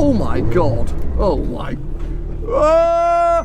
Oh my god. Oh my. Ah!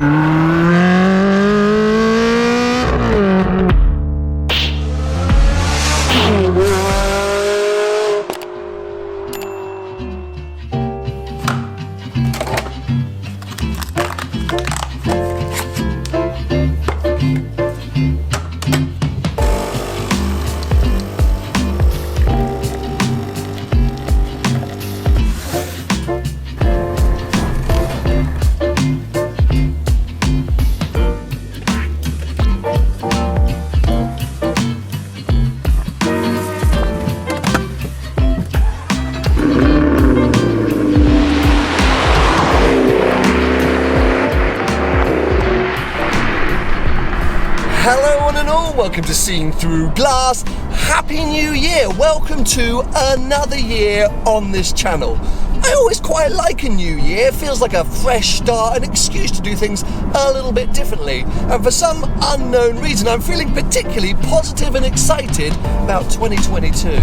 Hello one and all, welcome to Seen Through Glass. Happy New Year, welcome to another year on this channel. I always quite like a new year, it feels like a fresh start, an excuse to do things a little bit differently. And for some unknown reason, I'm feeling particularly positive and excited about 2022.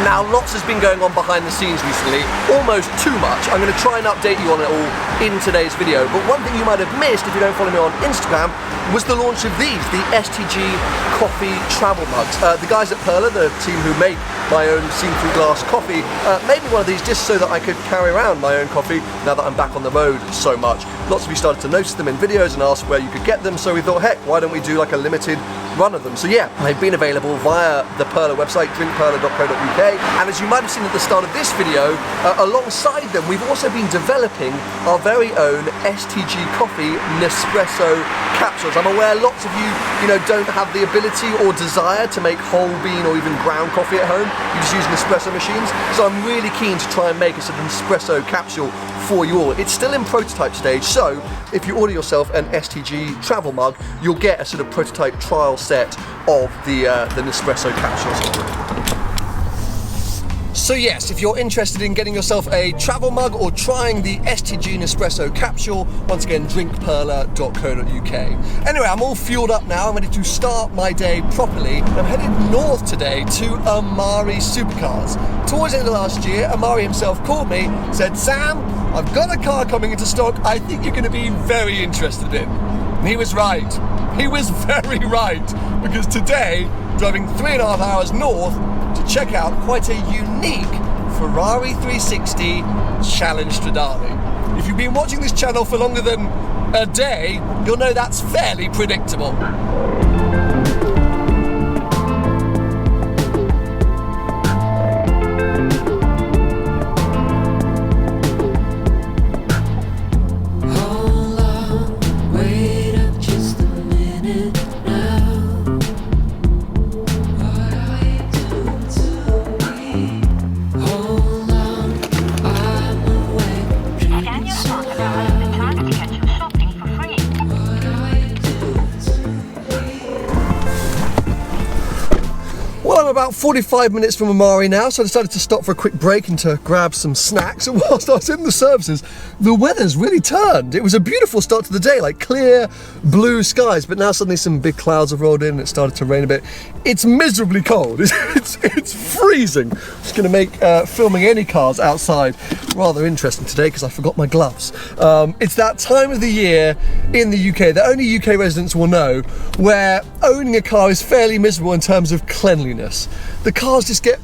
Now, lots has been going on behind the scenes recently, almost too much. I'm going to try and update you on it all in today's video. But one thing you might have missed if you don't follow me on Instagram was the launch of these, the STG Coffee Travel Mugs. The guys at Perla, the team who make my own Seen Through Glass coffee, made me one of these just so that I could carry around my own coffee now that I'm back on the road so much. Lots of you started to notice them in videos and ask where you could get them, so we thought, heck, why don't we do like a limited run of them? So yeah, they've been available via the Perla website, drinkperla.co.uk, and as you might have seen at the start of this video, alongside them we've also been developing our very own STG Coffee Nespresso capsules. I'm aware lots of you, don't have the ability or desire to make whole bean or even ground coffee at home. You just use Nespresso machines, so I'm really keen to try and make a sort of Nespresso capsule for you all. It's still in prototype stage, so if you order yourself an STG Travel Mug, you'll get a sort of prototype trial set of the Nespresso capsules. So yes, if you're interested in getting yourself a travel mug or trying the STG Nespresso capsule, once again, drinkperla.co.uk. Anyway, I'm all fueled up now. I'm ready to start my day properly. I'm headed north today to Amari Supercars. Towards the end of last year, Amari himself called me, said, "Sam, I've got a car coming into stock I think you're going to be very interested in." And he was right. He was very right, because today, driving 3.5 hours north to check out quite a unique Ferrari 360 Challenge Stradale. If you've been watching this channel for longer than a day, you'll know that's fairly predictable. I'm about 45 minutes from Amari now, so I decided to stop for a quick break and to grab some snacks. And whilst I was in the services, the weather's really turned. It was a beautiful start to the day, like clear blue skies, but now suddenly some big clouds have rolled in and it started to rain a bit. It's miserably cold. It's freezing. It's going to make filming any cars outside rather interesting today because I forgot my gloves. It's that time of the year in the UK that only UK residents will know, where owning a car is fairly miserable in terms of cleanliness. The cars just get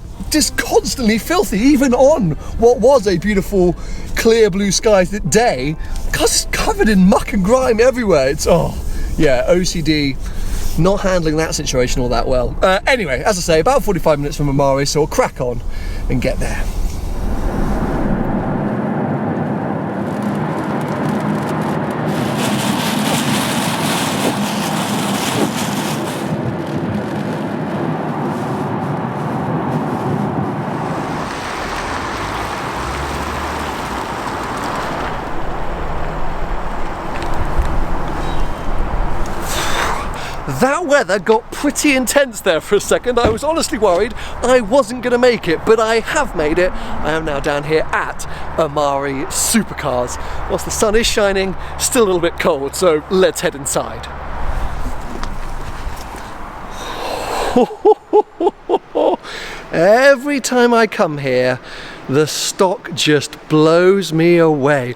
constantly filthy, even on what was a beautiful clear blue skies day. Cars just covered in muck and grime everywhere. It's OCD, not handling that situation all that well. Anyway, as I say, about 45 minutes from Amari, so we'll crack on and get there. That weather got pretty intense there for a second. I was honestly worried I wasn't going to make it, but I have made it. I am now down here at Amari Supercars. Whilst the sun is shining, still a little bit cold, so let's head inside. Every time I come here, the stock just blows me away.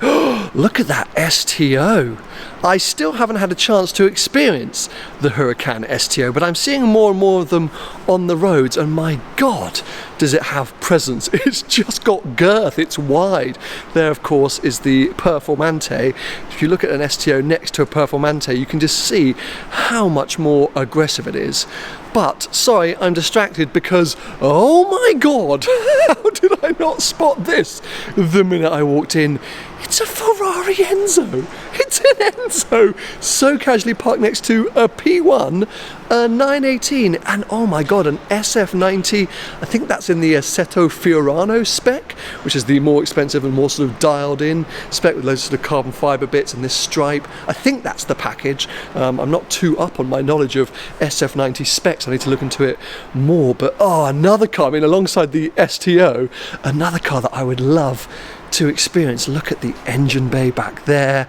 Look at that STO. I still haven't had a chance to experience the Huracan STO, but I'm seeing more and more of them on the roads, and my God, does it have presence. It's just got girth, it's wide. There, of course, is the Performante. If you look at an STO next to a Performante, you can just see how much more aggressive it is. But, sorry, I'm distracted because, oh my God, how did I not spot this the minute I walked in? It's a Ferrari Enzo. It's an Enzo, so casually parked next to a P1, a 918, and oh my God, an SF90. I think that's in the Assetto Fiorano spec, which is the more expensive and more sort of dialed in spec with loads of sort of carbon fibre bits and this stripe. I think that's the package. I'm not too up on my knowledge of SF90 specs. I need to look into it more, but oh, another car, I mean, alongside the STO, another car that I would love to experience. Look at the engine bay back there.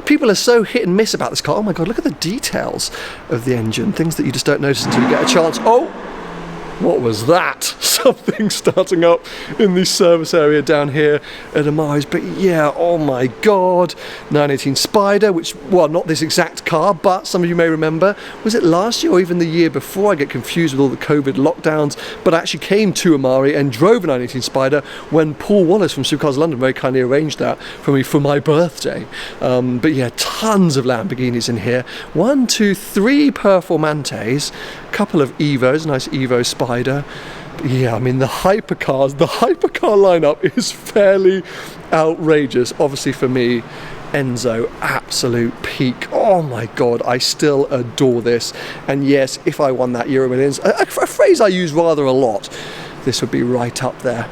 People are so hit and miss about this car. Oh my God, look at the details of the engine. Things that you just don't notice until you get a chance. Oh, what was that? Something starting up in the service area down here at Amari's. But yeah, oh my God. 918 Spider, which, well, not this exact car, but some of you may remember, was it last year or even the year before? I get confused with all the COVID lockdowns, but I actually came to Amari and drove a 918 Spider when Paul Wallace from Supercars London very kindly arranged that for me for my birthday. But yeah, tons of Lamborghinis in here. 1, 2, 3 Performantes, couple of Evos, nice Evo Spider. Yeah, I mean, the hypercar lineup is fairly outrageous. Obviously for me, Enzo, absolute peak. Oh my God, I still adore this. And yes, if I won that Euro Millions, a phrase I use rather a lot, this would be right up there.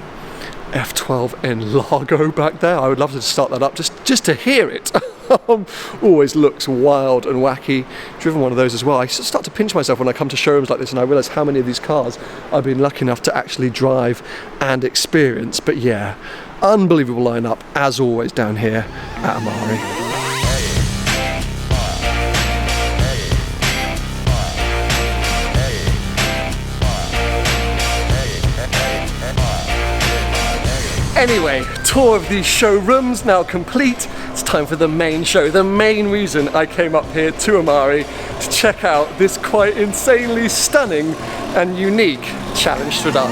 F12N Largo back there. I would love to start that up just to hear it. Always looks wild and wacky. Driven one of those as well. I start to pinch myself when I come to showrooms like this and I realise how many of these cars I've been lucky enough to actually drive and experience. But yeah, unbelievable lineup as always down here at Amari. Anyway, tour of these showrooms now complete. It's time for the main show. The main reason I came up here to Amari to check out this quite insanely stunning and unique Challenge Stradale.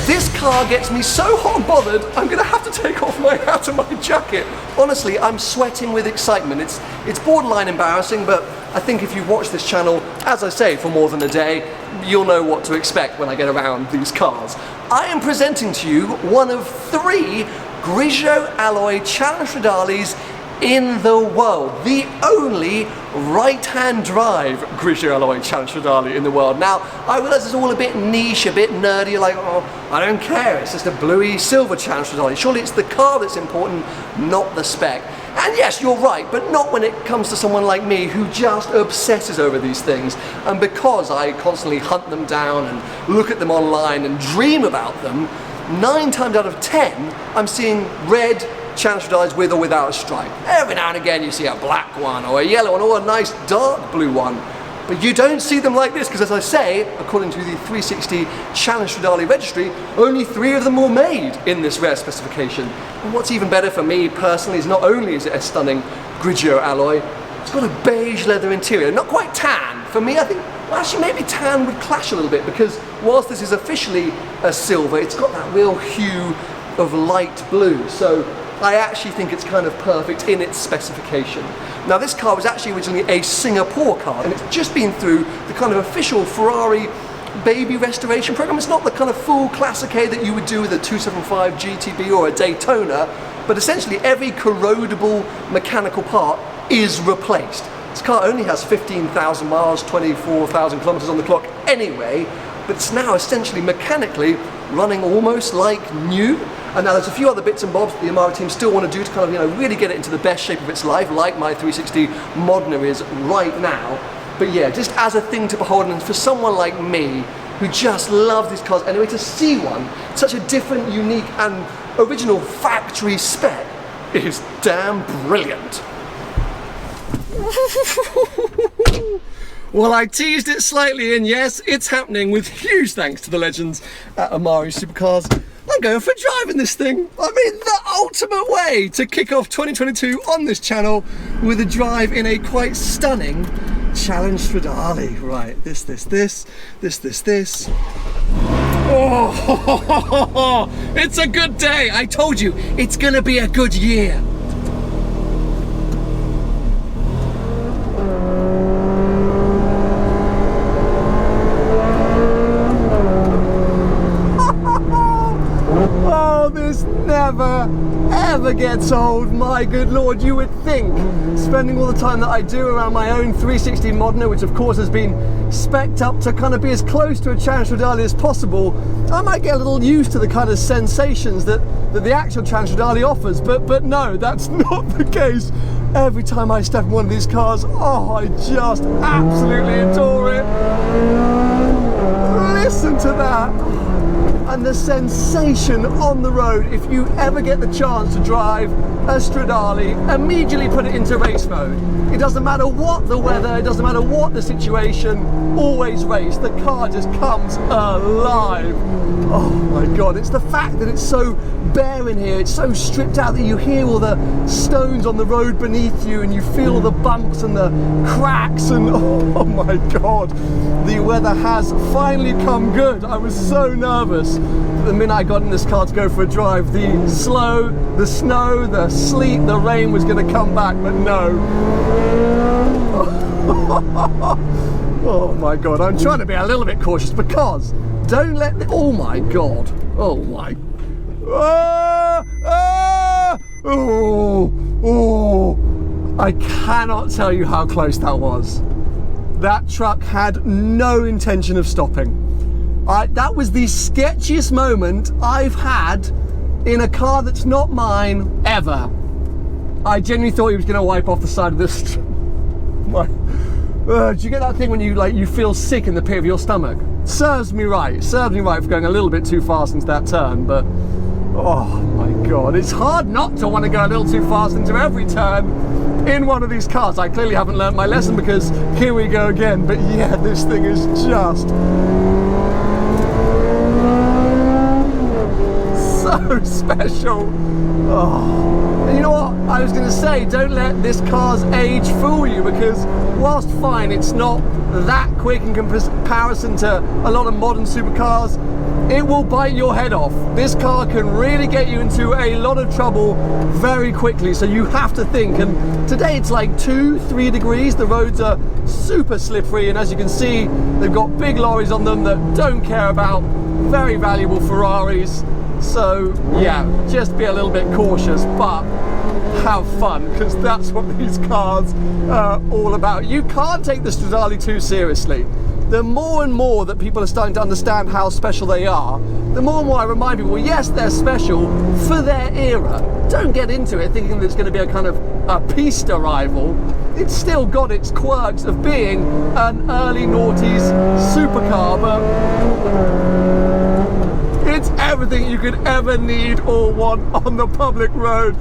This car gets me so hot and bothered, I'm going to have to take off my hat and my jacket. Honestly, I'm sweating with excitement. It's borderline embarrassing, but I think if you watch this channel, as I say, for more than a day, you'll know what to expect when I get around these cars. I am presenting to you one of 3 Grigio alloy Challenge Stradales in the world. The only right-hand drive Grigio alloy Challenge Stradale in the world. Now, I realise it's all a bit niche, a bit nerdy, you're like, oh, I don't care, it's just a bluey silver Challenge Stradale. Surely it's the car that's important, not the spec. And yes, you're right, but not when it comes to someone like me who just obsesses over these things. And because I constantly hunt them down and look at them online and dream about them, 9 times out of 10, I'm seeing red Challenge Stradales with or without a stripe. Every now and again you see a black one or a yellow one or a nice dark blue one. But you don't see them like this because, as I say, according to the 360 Challenge Stradale registry, only 3 of them were made in this rare specification. And what's even better for me personally is not only is it a stunning Grigio alloy, it's got a beige leather interior, not quite tan. For me, I think, well, actually maybe tan would clash a little bit because whilst this is officially a silver, it's got that real hue of light blue. So I actually think it's kind of perfect in its specification. Now, this car was actually originally a Singapore car, and it's just been through the kind of official Ferrari baby restoration program. It's not the kind of full Classic A that you would do with a 275 GTB or a Daytona, but essentially every corrodable mechanical part is replaced. This car only has 15,000 miles, 24,000 kilometers on the clock anyway, but it's now essentially mechanically running almost like new. And now there's a few other bits and bobs that the Amari team still want to do to kind of, you know, really get it into the best shape of its life, like my 360 Modena is right now. But yeah, just as a thing to behold, and for someone like me who just love these cars anyway. To see one, such a different, unique and original factory spec is damn brilliant. Well, I teased it slightly, and yes, it's happening with huge thanks to the legends at Amari Supercars. I'm going for a drive in this thing. I mean, the ultimate way to kick off 2022 on this channel with a drive in a quite stunning Challenge Stradale. Right, this. Oh, it's a good day. I told you, it's gonna be a good year. Oh, this never ever gets old. My good lord, you would think, spending all the time that I do around my own 360 Modena, which of course has been spec'd up to kind of be as close to a Challenge Stradale as possible, I might get a little used to the kind of sensations that the actual Challenge Stradale offers, but no, that's not the case. Every time I step in one of these cars, oh, I just absolutely adore it. Listen to that. And the sensation on the road. If you ever get the chance to drive a Stradale, immediately put it into race mode. It doesn't matter what the weather, it doesn't matter what the situation, always race. The car just comes alive. Oh my God, it's the fact that it's so bare in here, it's so stripped out that you hear all the stones on the road beneath you and you feel all the bumps and the cracks and oh my God, the weather has finally come good. I was so nervous the minute I got in this car to go for a drive. The snow, the sleet, the rain was going to come back, but no. Oh my God, I'm trying to be a little bit cautious because don't let the, oh my God, oh my, I cannot tell you how close that was. That truck had no intention of stopping. That was the sketchiest moment I've had in a car that's not mine ever. I genuinely thought he was going to wipe off the side of this. Do you get that thing when you feel sick in the pit of your stomach? Serves me right for going a little bit too fast into that turn, but oh my God, it's hard not to want to go a little too fast into every turn in one of these cars. I clearly haven't learned my lesson because here we go again, but yeah, this thing is just so special. Oh. And you know what? I was going to say, don't let this car's age fool you, because whilst fine, it's not that quick in comparison to a lot of modern supercars, it will bite your head off. This car can really get you into a lot of trouble very quickly, so you have to think. And today it's like 2-3 degrees, the roads are super slippery, and as you can see, they've got big lorries on them that don't care about very valuable Ferraris. So yeah, just be a little bit cautious, but have fun, because that's what these cars are all about. You can't take the Stradale too seriously. The more and more that people are starting to understand how special they are, the more and more I remind people, yes, they're special for their era. Don't get into it thinking that it's going to be a kind of a pista rival. It's still got its quirks of being an early noughties supercar, but it's everything you could ever need or want on the public road.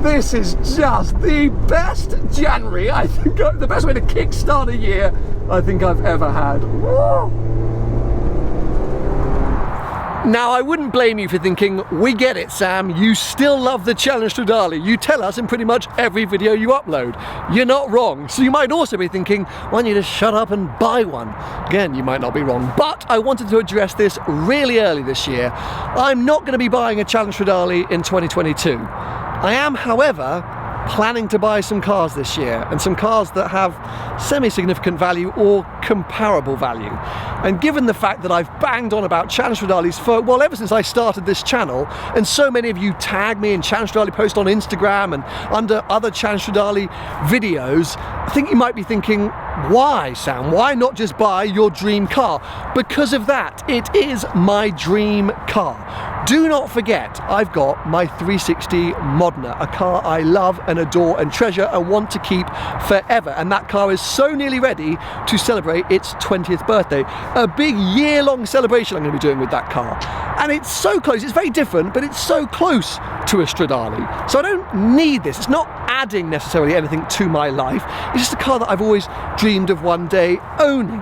This is just the best January, I think, the best way to kickstart a year I think I've ever had. Now, I wouldn't blame you for thinking, we get it, Sam, you still love the Challenge Stradale. You tell us in pretty much every video you upload. You're not wrong. So you might also be thinking, why don't you just shut up and buy one? Again, you might not be wrong, but I wanted to address this really early this year. I'm not going to be buying a Challenge Stradale in 2022. I am, however, planning to buy some cars this year, and some cars that have semi-significant value or comparable value. And given the fact that I've banged on about Challenge Stradales for, well, ever since I started this channel, and so many of you tag me in Challenge Stradale posts on Instagram and under other Challenge Stradale videos, I think you might be thinking, why, Sam? Why not just buy your dream car? Because of that, it is my dream car. Do not forget, I've got my 360 Modena, a car I love and adore and treasure and want to keep forever. And that car is so nearly ready to celebrate its 20th birthday. A big year-long celebration I'm going to be doing with that car. And it's so close, it's very different, but it's so close to a Stradale. So I don't need this. It's not adding necessarily anything to my life. It's just a car that I've always dreamed of one day owning.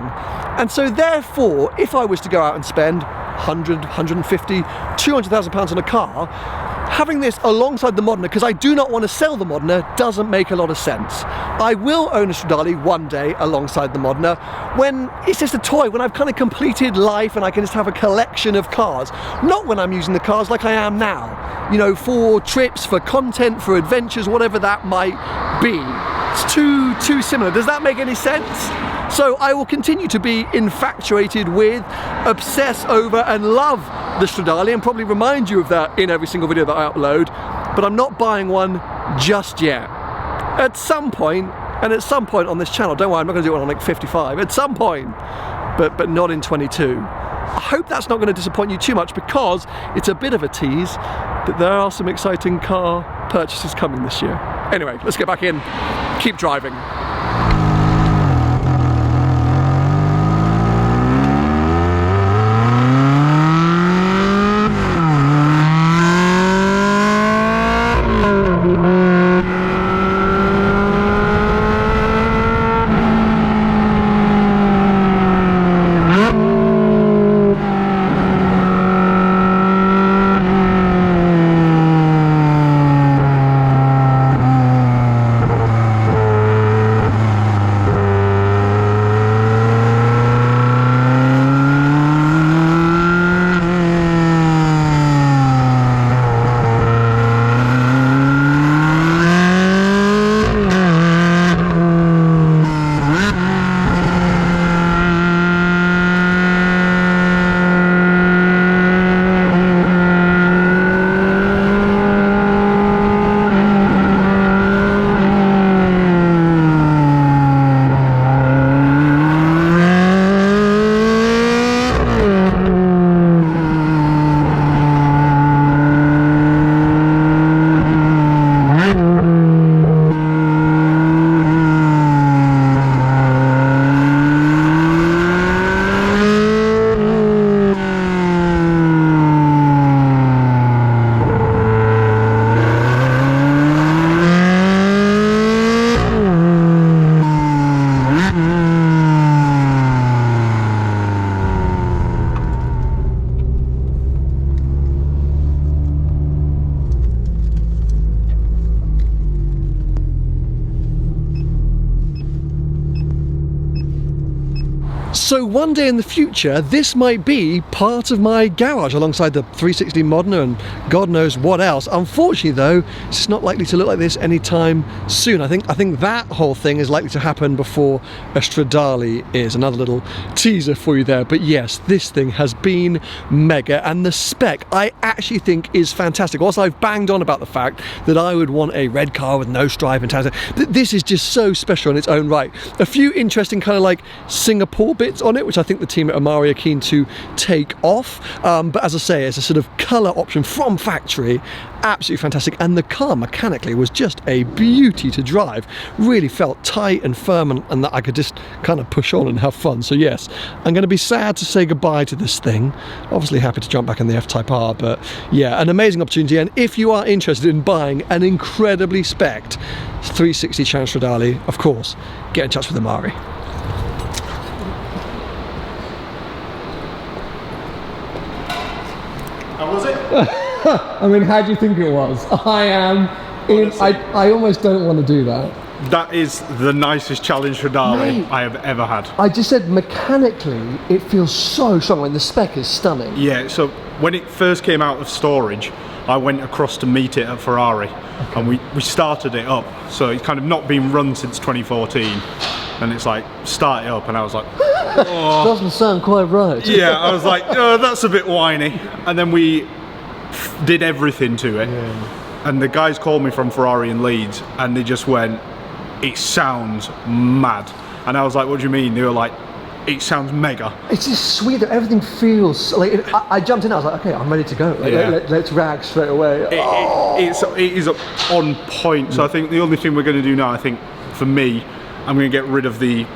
And so therefore, if I was to go out and spend 100, 150, 200,000 pounds on a car, having this alongside the Modena, because I do not want to sell the Modena, doesn't make a lot of sense. I will own a Stradale one day alongside the Modena when it's just a toy, when I've kind of completed life and I can just have a collection of cars. Not when I'm using the cars like I am now, you know, for trips, for content, for adventures, whatever that might be. It's too similar. Does that make any sense? So I will continue to be infatuated with, obsess over and love the Stradale and probably remind you of that in every single video that I upload, but I'm not buying one just yet. At some point, and at some point on this channel, don't worry, I'm not going to do it when I'm like 55, at some point, but not in 22. I hope that's not going to disappoint you too much because it's a bit of a tease that there are some exciting car purchases coming this year. Anyway, let's get back in, keep driving. So one day in the future, this might be part of my garage alongside the 360 Modena and God knows what else. Unfortunately though, it's not likely to look like this anytime soon. I think that whole thing is likely to happen before a Stradale is. Another little teaser for you there. But yes, this thing has been mega, and the spec I actually think is fantastic. Also, I've banged on about the fact that I would want a red car with no stripe and tags. This is just so special in its own right. A few interesting kind of like Singapore bits on it, which I think the team at Amari are keen to take off. But as I say, it's a sort of colour option from factory. Absolutely fantastic, and the car mechanically was just a beauty to drive. Really felt tight and firm, and that I could just kind of push on and have fun. So yes, I'm going to be sad to say goodbye to this thing. Obviously happy to jump back in the F-Type R, but yeah, an amazing opportunity. And if you are interested in buying an incredibly spec'd 360 Challenge Stradale, of course, get in touch with Amari. How was it? I mean, how do you think it was? I almost don't want to do that. That is the nicest Challenge Stradale I have ever had. I just said mechanically, it feels so strong, and the spec is stunning. Yeah, so when it first came out of storage, I went across to meet it at Ferrari, and we started it up. So it's kind of not been run since 2014, and it's like, start it up, and I was like, oh. Doesn't sound quite right. Yeah, I was like, oh, that's a bit whiny. And then we did everything to it. Yeah. And the guys called me from Ferrari in Leeds, and they just went, it sounds mad. And I was like, what do you mean? They were like, it sounds mega. It's just sweet that everything feels like. I jumped in. I was like, okay, I'm ready to go. Like, Yeah. let's rag straight away. It is on point. So I think the only thing we're going to do now, I think for me, I'm going to get rid of the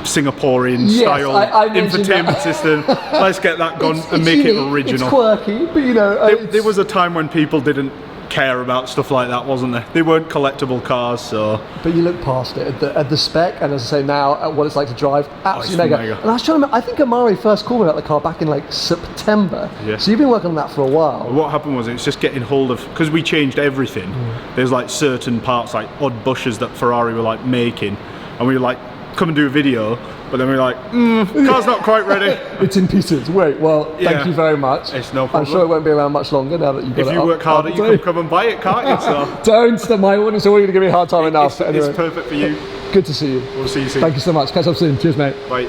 Singaporean style I mentioned infotainment that. system. Let's get that gone It's and make unique, it original. It's quirky, but you know, There was a time when people didn't care about stuff like that, wasn't there? They weren't collectible cars, so. But you look past it at the spec, and as I say now, at what it's like to drive, absolutely mega. mega. And I was trying to remember, I think Amari first called me about the car back in like September. Yeah. So you've been working on that for a while. What happened was it's just getting hold of, because we changed everything. There's like certain parts, like odd bushes that Ferrari were like making, and we were like, come and do a video. But then we were like, car's not quite ready. It's in pieces. Wait, well, thank you very much. It's no problem. I'm sure it won't be around much longer now that you've got If it you up. work harder, you can come and buy it, can't you? So Don't stop, my audience are already going to give me a hard time enough. it's, it's perfect for you. Good to see you. We'll see you soon. Thank you so much. Catch up soon. Cheers, mate. Bye.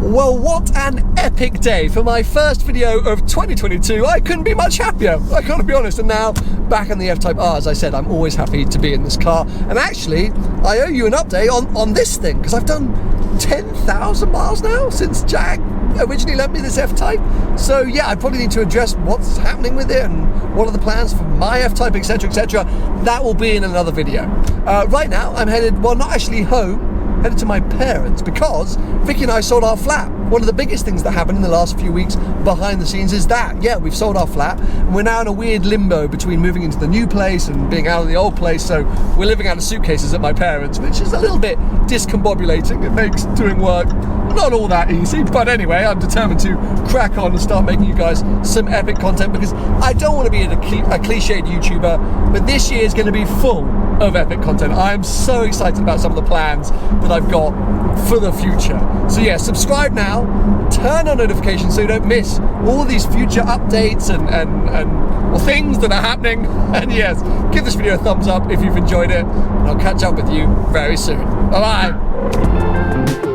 Well, what an epic day for my first video of 2022. I couldn't be much happier, I gotta be honest. And now, back in the F-Type R, as I said, I'm always happy to be in this car. And actually, I owe you an update on this thing, because I've done 10,000 miles now since Jag originally lent me this F-Type. So yeah, I probably need to address what's happening with it and what are the plans for my F-Type, etc, etc. That will be in another video. Right now, I'm headed, well, not actually home, headed to my parents, because Vicky and I sold our flat. One of the biggest things that happened in the last few weeks behind the scenes is that, yeah, we've sold our flat, and we're now in a weird limbo between moving into the new place and being out of the old place, so we're living out of suitcases at my parents', which is a little bit discombobulating. It makes doing work not all that easy, but anyway, I'm determined to crack on and start making you guys some epic content, because I don't want to be a cliched YouTuber, but this year is going to be full of epic content. I'm so excited about some of the plans that I've got for the future. So yeah, subscribe now, turn on notifications so you don't miss all these future updates and things that are happening. And yes, give this video a thumbs up if you've enjoyed it, and I'll catch up with you very soon. Bye bye.